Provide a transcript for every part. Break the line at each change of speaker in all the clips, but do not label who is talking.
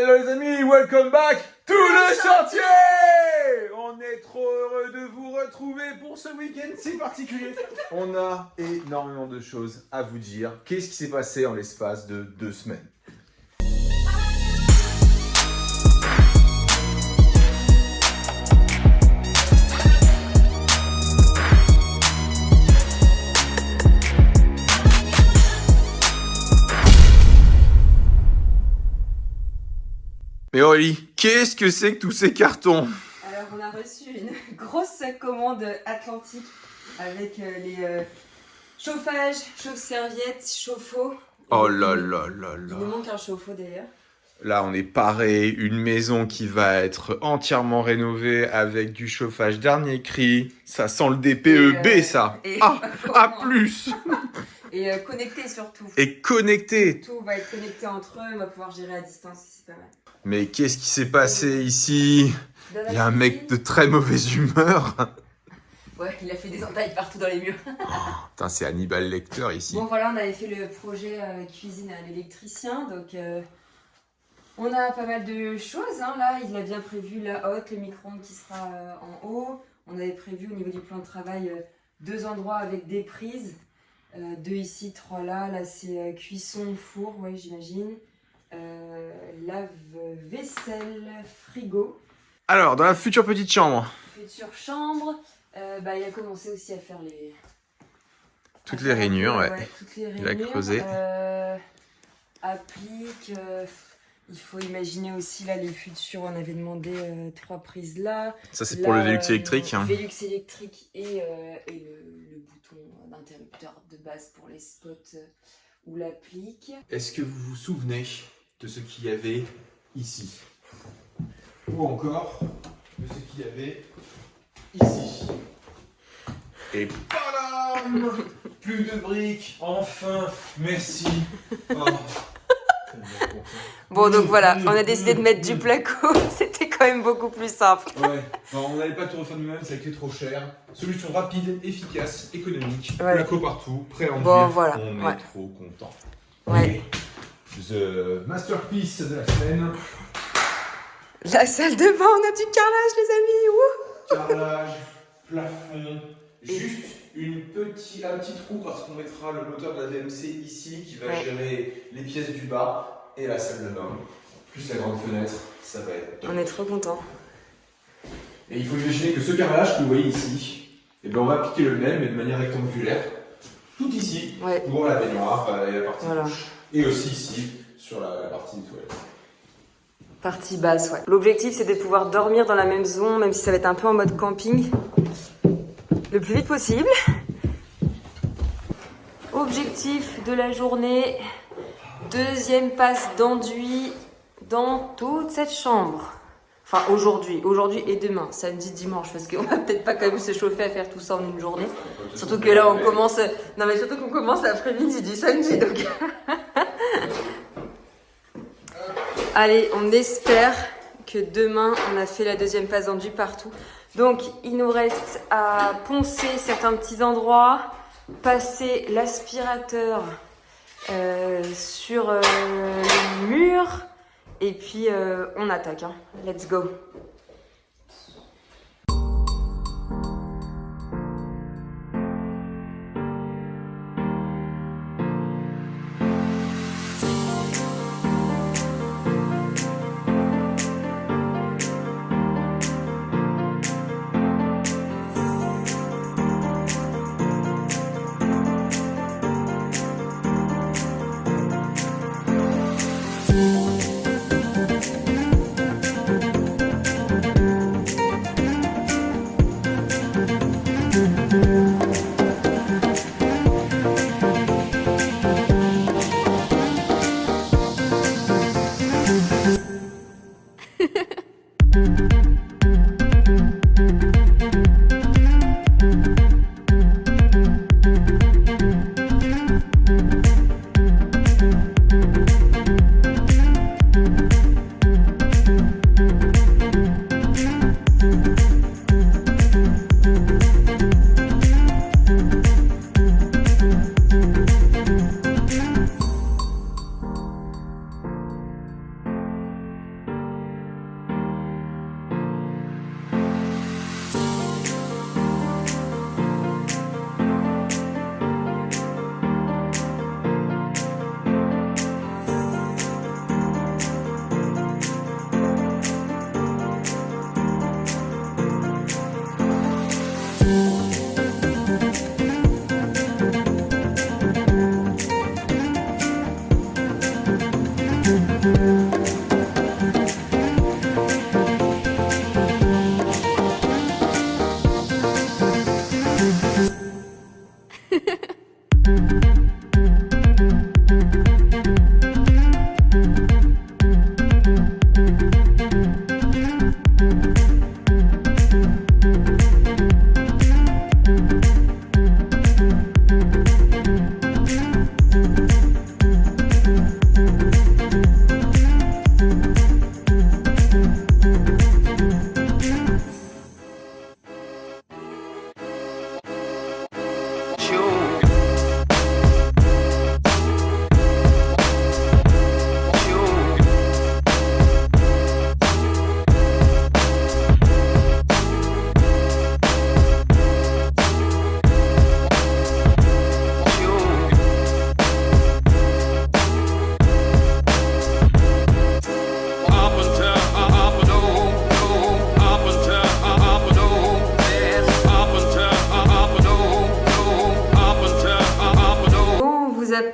hello les amis, welcome back to le chantier. On est trop heureux de vous retrouver pour ce week-end si particulier. On a énormément de choses à vous dire. Qu'est-ce qui s'est passé en l'espace de 2 semaines? Mais Aurélie, qu'est-ce que c'est que tous ces cartons?
Alors on a reçu une grosse commande Atlantique avec les chauffages, chauffe-serviettes, chauffe-eau.
Oh là là là
Il
là.
nous manque un chauffe-eau d'ailleurs.
Là, on est paré, une maison qui va être entièrement rénovée avec du chauffage dernier cri. Ça sent le DPEB, ça. A plus.
Et connecté surtout.
Et connecté.
Tout va être connecté entre eux, on va pouvoir gérer à distance, c'est pas mal.
Mais qu'est-ce qui s'est passé ici?
Dans la
Il y a un mec de
cuisine.
très mauvaise humeur.
Ouais, il a fait des entailles partout dans les murs.
Putain, c'est Hannibal Lecter ici.
Bon voilà, on avait fait le projet cuisine à l'électricien, donc on a pas mal de choses. Hein. Là, il a bien prévu la hotte, le micro-ondes qui sera en haut. On avait prévu au niveau du plan de travail 2 endroits avec des prises. 2 ici, 3 là. Là, c'est cuisson, four, ouais, j'imagine. Lave-vaisselle, frigo.
Alors, dans la future petite chambre.
Future chambre. Il a commencé aussi à faire les...
Toutes les rainures, ouais.
Toutes les
Il a
rainures.
creusé.
Applique. Il faut imaginer aussi là les futurs. On avait demandé 3 prises là.
Ça, c'est pour le Velux électrique. Hein.
Velux électrique et le bouton d'interrupteur de base pour les spots ou l'applique.
Est-ce que vous vous souvenez de ce qu'il y avait ici? Ou encore de ce qu'il y avait ici? Et padam! Plus de briques, enfin, merci. Oh.
Bon donc voilà, on a décidé de mettre du placo. C'était quand même beaucoup plus simple.
Ouais, enfin, on n'allait pas tout refaire nous-mêmes, ça a été trop cher. Solution rapide, efficace, économique,
Ouais.
placo partout, prêt à en
Bon,
vivre.
voilà,
On
ouais.
est trop content.
Ouais.
The masterpiece de la semaine.
La salle de bain, on a du carrelage les amis. Wouh.
Carrelage, plafond, juste un petit trou parce qu'on mettra le moteur de la VMC ici qui va
Ouais.
gérer les pièces du bas et la salle de bain. Plus la grande fenêtre, ça va être top.
On est trop contents.
Et il faut imaginer que ce carrelage que vous voyez ici, eh ben on va appliquer le même mais de manière rectangulaire, tout ici,
Ouais.
pour la baignoire et la partie
Voilà.
gauche. Et aussi ici, sur la partie des toilettes.
Partie basse, ouais. L'objectif, c'est de pouvoir dormir dans la même zone, même si ça va être un peu en mode camping, le plus vite possible. Objectif de la journée, 2e passe d'enduit dans toute cette chambre. Enfin, aujourd'hui et demain, samedi, dimanche, parce qu'on va peut-être pas quand même se chauffer à faire tout ça en une journée. Surtout que là, on commence... Non, mais surtout qu'on commence l'après-midi du samedi, donc... Allez, on espère que demain, on a fait la 2e passe d'enduit partout. Donc, il nous reste à poncer certains petits endroits, passer l'aspirateur sur le mur, et puis on attaque. Hein. Let's go.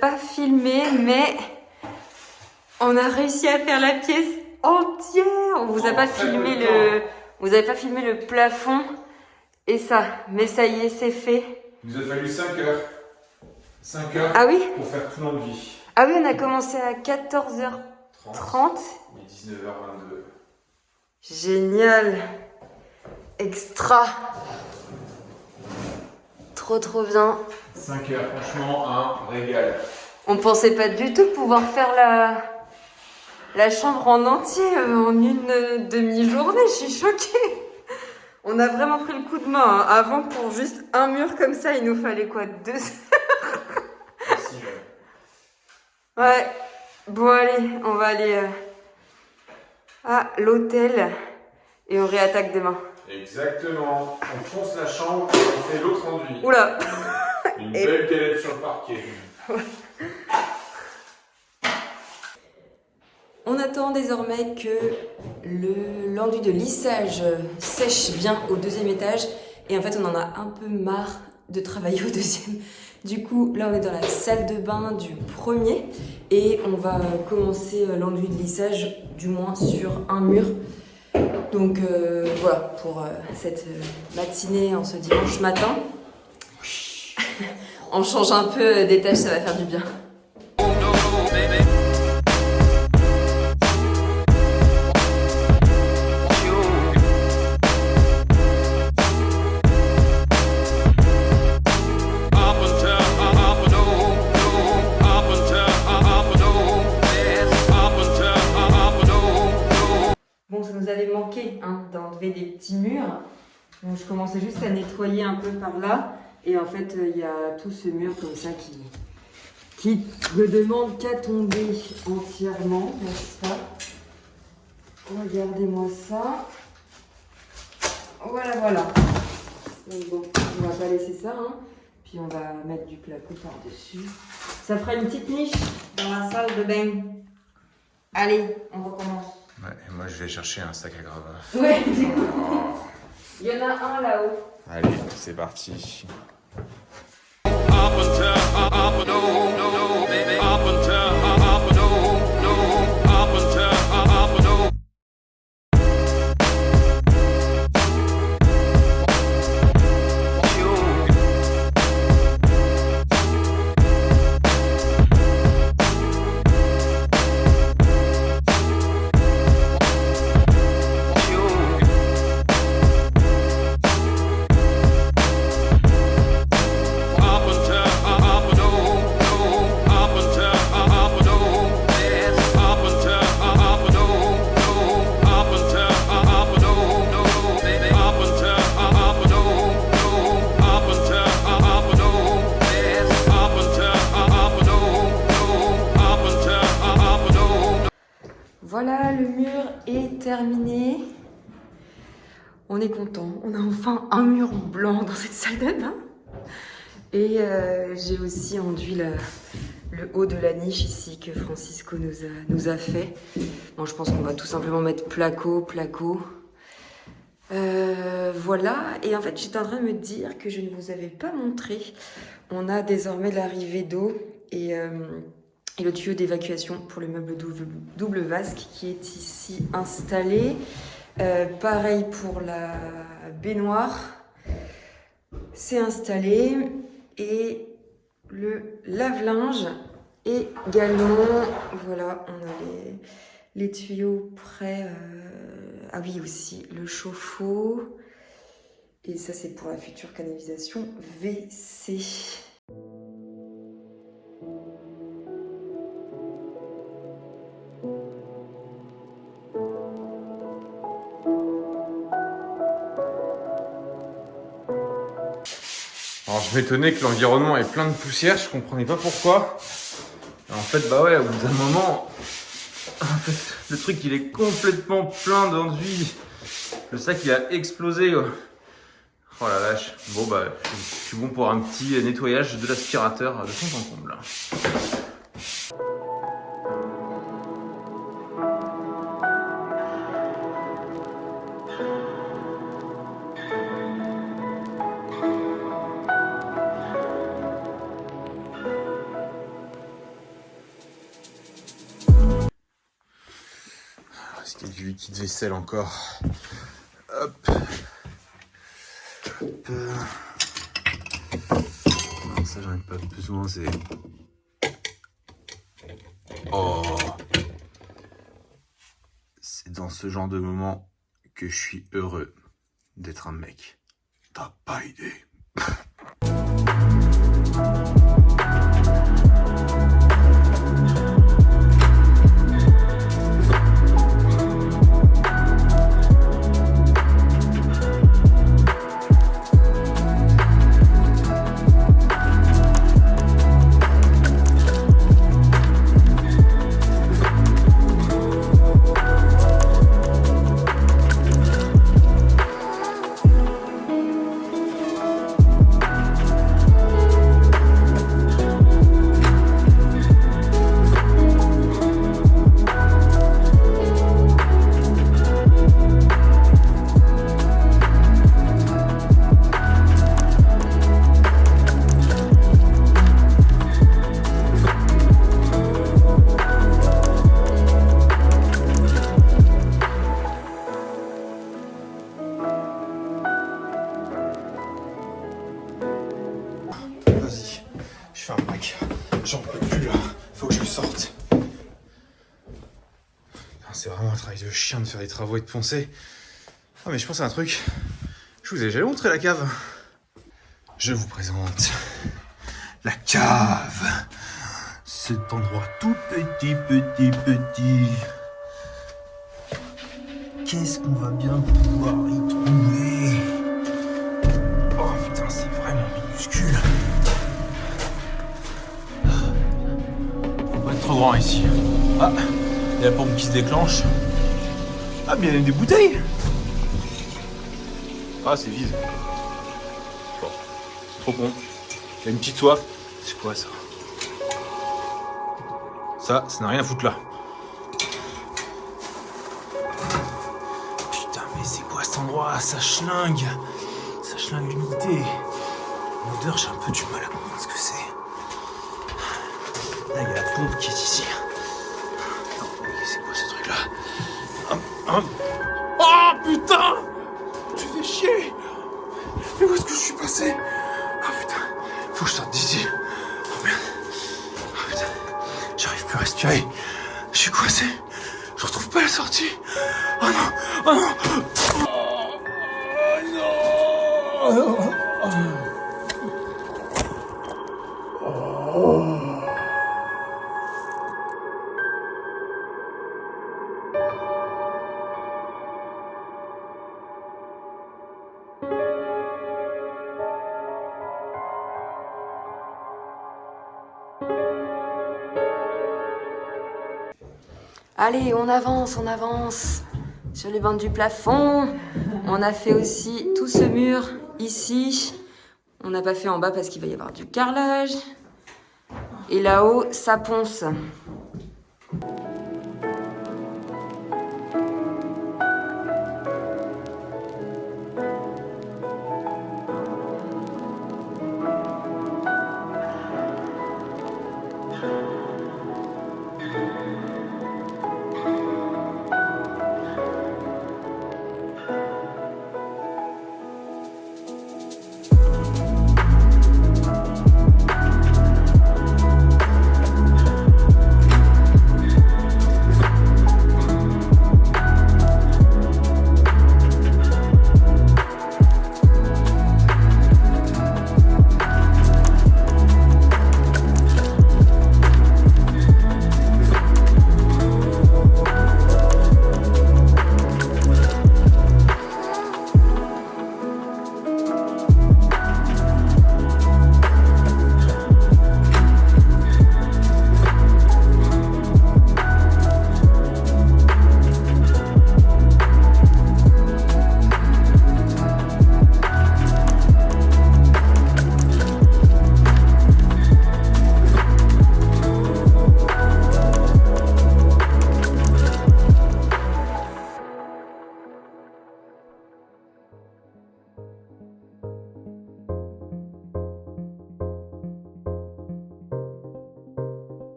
pas filmé, mais on a réussi à faire la pièce entière. On vous a pas filmé vous avez pas filmé le plafond et ça, mais ça y est, c'est fait.
Il nous a fallu 5 heures. 5 heures
ah oui
pour faire tout l'enduit.
Ah oui, on a commencé à 14h30.
Et 19h22.
Génial. Extra. Trop bien.
5 heures, franchement, un régal.
On pensait pas du tout pouvoir faire la chambre en entier en une demi-journée. Je suis choquée. On a vraiment pris le coup de main. Hein. Avant, pour juste un mur comme ça, il nous fallait quoi, 2 heures?
Merci,
Ouais. Bon, allez, on va aller à l'hôtel et on réattaque demain.
Exactement. On fonce la chambre et on fait l'autre enduit.
Oula.
Une belle galette sur le parquet.
On attend désormais que l'enduit de lissage sèche bien au 2e étage. Et en fait, on en a un peu marre de travailler au 2e. Du coup, là, on est dans la salle de bain du 1er. Et on va commencer l'enduit de lissage, du moins sur un mur. Donc voilà, pour cette matinée en ce dimanche matin. On change un peu d'étage, ça va faire du bien. Bon, ça nous avait manqué hein, d'enlever des petits murs. Donc je commençais juste à nettoyer un peu par là. Et en fait, il y a tout ce mur comme ça qui ne demande qu'à tomber entièrement, n'est-ce pas? Regardez-moi ça. Voilà. Donc bon, on va pas laisser ça. Hein. Puis on va mettre du placo par-dessus. Ça fera une petite niche dans la salle de bain. Allez, on recommence.
Ouais, et moi je vais chercher un sac à gravat.
Ouais, du coup. Il y en a un là-haut.
Allez, c'est parti.
Voilà, le mur est terminé. On est content. On a enfin un mur blanc dans cette salle de bain. Et j'ai aussi enduit le haut de la niche ici que Francisco nous a fait. Bon, je pense qu'on va tout simplement mettre placo. Voilà. Et en fait, j'étais en train de me dire que je ne vous avais pas montré. On a désormais l'arrivée d'eau et le tuyau d'évacuation pour le meuble double vasque qui est ici installé. Pareil pour la baignoire, c'est installé. Et le lave-linge également. Voilà, on a les tuyaux prêts. Ah oui, aussi le chauffe-eau. Et ça, c'est pour la future canalisation WC.
Alors je m'étonnais que l'environnement est plein de poussière, je comprenais pas pourquoi. Et en fait, bah ouais, au bout d'un moment, en fait, le truc il est complètement plein d'enduit. Le sac il a explosé. Oh la vache. Bon bah, je suis bon pour un petit nettoyage de l'aspirateur de fond en comble. Est-ce qu'il y a du liquide vaisselle encore? Hop. Hop. Non, ça j'en ai pas besoin, c'est... Oh. C'est dans ce genre de moment que je suis heureux d'être un mec. T'as pas idée. Vas-y, je fais un break. J'en peux plus là, faut que je sorte. C'est vraiment un travail de chien de faire des travaux et de poncer. Ah mais je pense à un truc. Je vous ai jamais montré la cave. Je vous présente la cave. Cet endroit tout petit. Qu'est-ce qu'on va bien pouvoir y trouver? Oh putain, c'est vraiment minuscule. Faut pas être trop grand ici. Ah, il y a la pompe qui se déclenche. Ah, bien il y a des bouteilles. Ah, c'est vide. Bon, trop con. Il y a une petite soif. C'est quoi ça? Ça n'a rien à foutre là. Putain, mais c'est quoi cet endroit? Ça schlingue l'humidité. L'odeur, j'ai un peu du mal à comprendre ce que c'est. Là, il y a la pompe qui est ici. Non, mais c'est quoi ce truc-là? Oh putain! Tu fais chier! Mais où est-ce que je suis passé? Oh putain, faut que je sorte d'ici. Oh merde. Oh putain, j'arrive plus à respirer. Je suis coincé. Je retrouve pas la sortie. Oh non! Oh non! Oh non!
Allez, on avance sur les bandes du plafond. On a fait aussi tout ce mur ici. On n'a pas fait en bas parce qu'il va y avoir du carrelage. Et là-haut, ça ponce.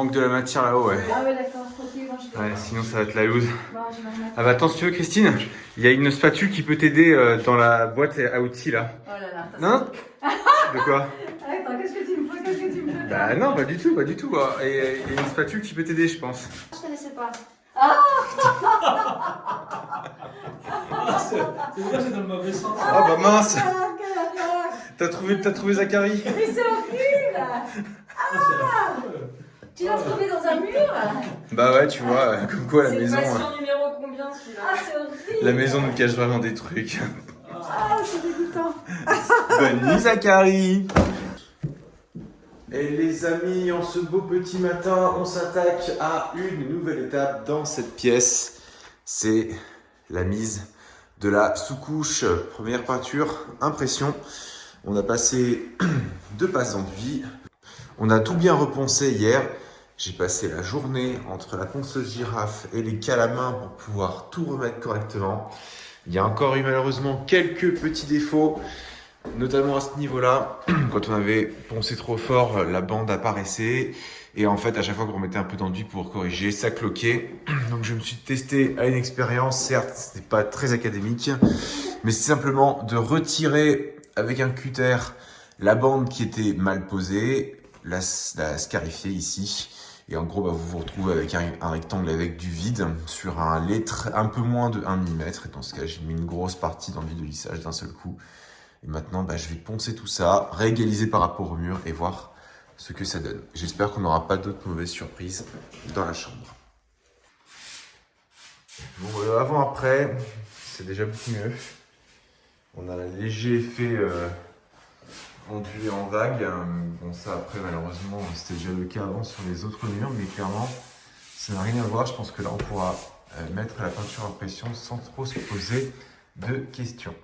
manque de la matière là-haut, ouais.
Ah ouais, d'accord. Ok, bon, je vais...
Ouais, sinon ça va être la loose.
Bon, je vais remettre.
Ah bah attends, si tu veux, Christine, il y a une spatule qui peut t'aider dans la boîte à outils là.
Oh là là.
Non? De quoi?
Attends, qu'est-ce que tu me fais? Qu'est-ce que tu me fais?
Bah non, pas du tout, pas du tout. Et il y a une spatule qui peut t'aider, je pense.
Je connaissais pas.
C'est vrai, c'est dans le mauvais sens.
Ah bah mince! T'as trouvé Zachary?
Mais c'est horrible! Tu l'as trouvé dans un mur?
Bah ouais, tu vois, comme quoi la
C'est
maison.
le patient numéro combien celui-là? Ah, c'est horrible!
La maison nous cache vraiment des trucs.
Ah, c'est dégoûtant!
Bonne nuit, Zachary! Et les amis, en ce beau petit matin, on s'attaque à une nouvelle étape dans cette pièce. C'est la mise de la sous-couche, première peinture, impression. On a passé 2 passes d'enduit. On a tout bien reponcé hier. J'ai passé la journée entre la ponceuse girafe et les cales à main pour pouvoir tout remettre correctement. Il y a encore eu malheureusement quelques petits défauts, notamment à ce niveau-là. Quand on avait poncé trop fort, la bande apparaissait. Et en fait, à chaque fois qu'on remettait un peu d'enduit pour corriger, ça cloquait. Donc je me suis testé à une expérience. Certes, ce n'est pas très académique, mais c'est simplement de retirer avec un cutter la bande qui était mal posée, la scarifier ici. Et en gros, bah, vous vous retrouvez avec un rectangle avec du vide sur un lettre un peu moins de 1 mm. Et dans ce cas, j'ai mis une grosse partie d'enduit de lissage d'un seul coup. Et maintenant, bah, je vais poncer tout ça, réégaliser par rapport au mur et voir ce que ça donne. J'espère qu'on n'aura pas d'autres mauvaises surprises dans la chambre. Bon, avant-après, c'est déjà beaucoup mieux. On a un léger effet ondulé en vague. Bon, ça après, malheureusement, c'était déjà le cas avant sur les autres murs, mais clairement, ça n'a rien à voir. Je pense que là, on pourra mettre la peinture en pression sans trop se poser de questions.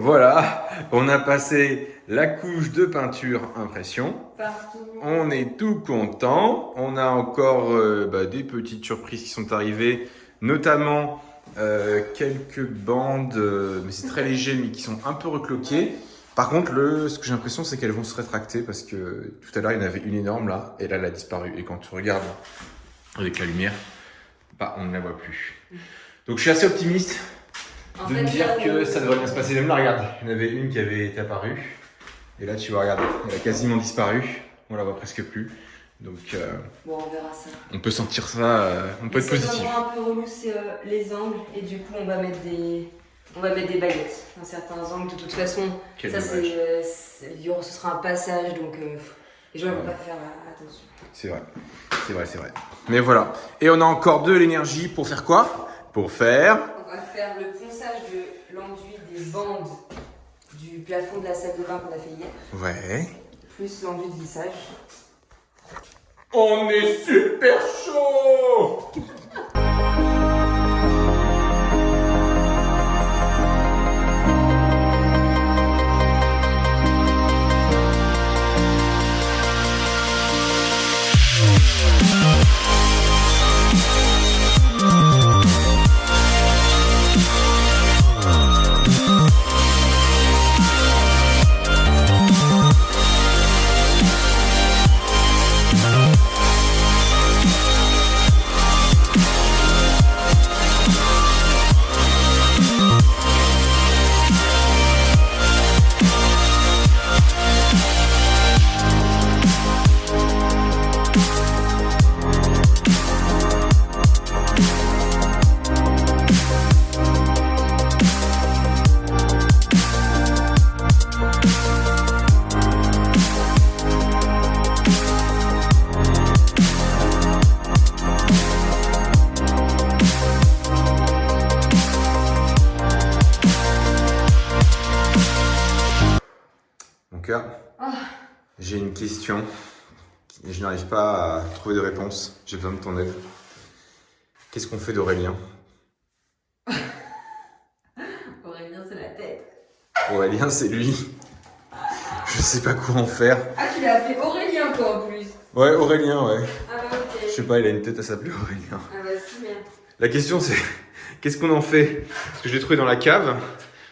Voilà, on a passé la couche de peinture impression.
Partout.
On est tout content. On a encore des petites surprises qui sont arrivées, notamment quelques bandes, mais c'est très léger, mais qui sont un peu recloquées. Par contre, ce que j'ai l'impression, c'est qu'elles vont se rétracter parce que tout à l'heure, il y en avait une énorme là, et là, elle a disparu. Et quand tu regardes avec la lumière, bah, on ne la voit plus. Donc, je suis assez optimiste de me dire que ça devrait bien se passer. Même là, regarde, il y en avait une qui avait été apparue. Et là, tu vois, regarde, elle a quasiment disparu. On la voit presque plus. Donc,
bon, on verra ça.
on peut sentir ça, on peut être positif.
Ce un peu relou, c'est les angles. Et du coup, on va mettre des baguettes dans certains angles. De toute façon,
Quel
ça,
dommage.
ce sera un passage. Donc, Et je ne peux pas faire attention.
C'est vrai. C'est vrai, c'est vrai. Mais voilà. Et on a encore de l'énergie pour faire quoi? Pour faire...
On va faire le ponçage de l'enduit des bandes du plafond de la salle de bain qu'on a fait hier.
Ouais.
Plus l'enduit de lissage.
On est super chaud! J'ai une question et je n'arrive pas à trouver de réponse. J'ai besoin de ton aide. Qu'est-ce qu'on fait d'Aurélien?
Aurélien, c'est la tête.
Aurélien, c'est lui. Je sais pas quoi en faire.
Ah, tu l'as appelé Aurélien, toi, en plus.
Ouais, Aurélien, ouais.
Ah bah ok.
Je sais pas, il a une tête à s'appeler Aurélien.
Ah bah si, merde.
La question c'est, qu'est-ce qu'on en fait? Parce que je l'ai trouvé dans la cave.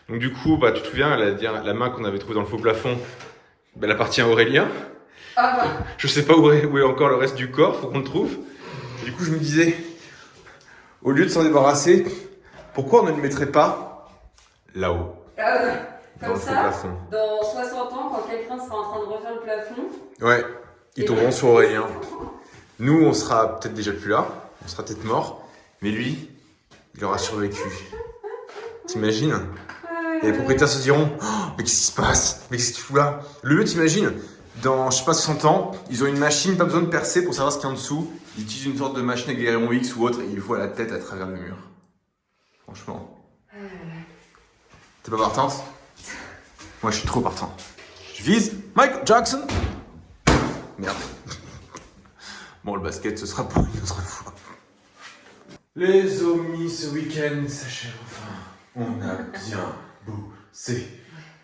Donc du coup, bah, tu te souviens, la main qu'on avait trouvée dans le faux plafond, bah, elle appartient à Aurélien.
Ah bah.
Je sais pas où est encore le reste du corps, faut qu'on le trouve. Du coup, je me disais, au lieu de s'en débarrasser, pourquoi on ne le mettrait pas là-haut,
Ah ouais.
dans
Comme
le faux
ça,
plafond?
dans 60 ans, quand quelqu'un sera en train de refaire le plafond...
Ouais, ils tomberont sur Aurélien. Nous, on sera peut-être déjà plus là, on sera peut-être mort, mais lui, il aura survécu. T'imagines? Et les propriétaires se diront, oh, mais qu'est-ce qui se passe? Mais qu'est-ce qu'il fout là? Le lieu, t'imagines? Dans, je sais pas, 60 ans, ils ont une machine, pas besoin de percer pour savoir ce qu'il y a en dessous. Ils utilisent une sorte de machine avec des rayons X ou autre et ils voient la tête à travers le mur. Franchement. T'es pas partante? Moi, je suis trop partant. Je vise Michael Jackson. Merde. Bon, le basket, ce sera pour une autre fois. Les omnis, ce week-end s'achève enfin. On a bien bossé.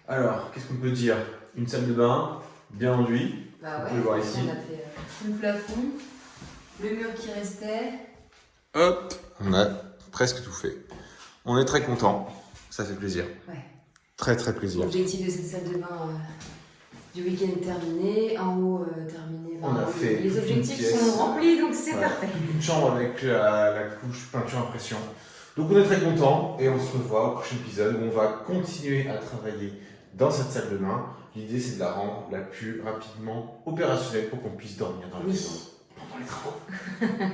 Alors, qu'est-ce qu'on peut dire? Une salle de bain, bien enduit.
Bah
Vous
ouais,
pouvez voir ici.
on a fait tout le plafond, le mur qui restait.
Hop, on a presque tout fait. On est très content. Ça fait plaisir.
Ouais.
Très très plaisir.
L'objectif de cette salle de bain du week-end est terminé, en haut terminé.
On a fait
les
toute
objectifs
une pièce.
sont remplis, donc c'est
Ouais,
parfait.
toute une chambre avec la couche peinture impression. Donc on est très content et on se revoit au prochain épisode où on va continuer à travailler dans cette salle de bain. L'idée c'est de la rendre la plus rapidement opérationnelle pour qu'on puisse dormir dans la maison pendant les travaux.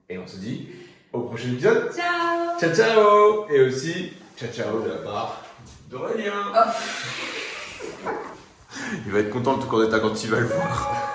Et on se dit au prochain épisode.
Ciao.
Ciao ciao. Et aussi ciao ciao de la part d'Aurélien.
Oh.
Il va être content de tout quand il va le voir.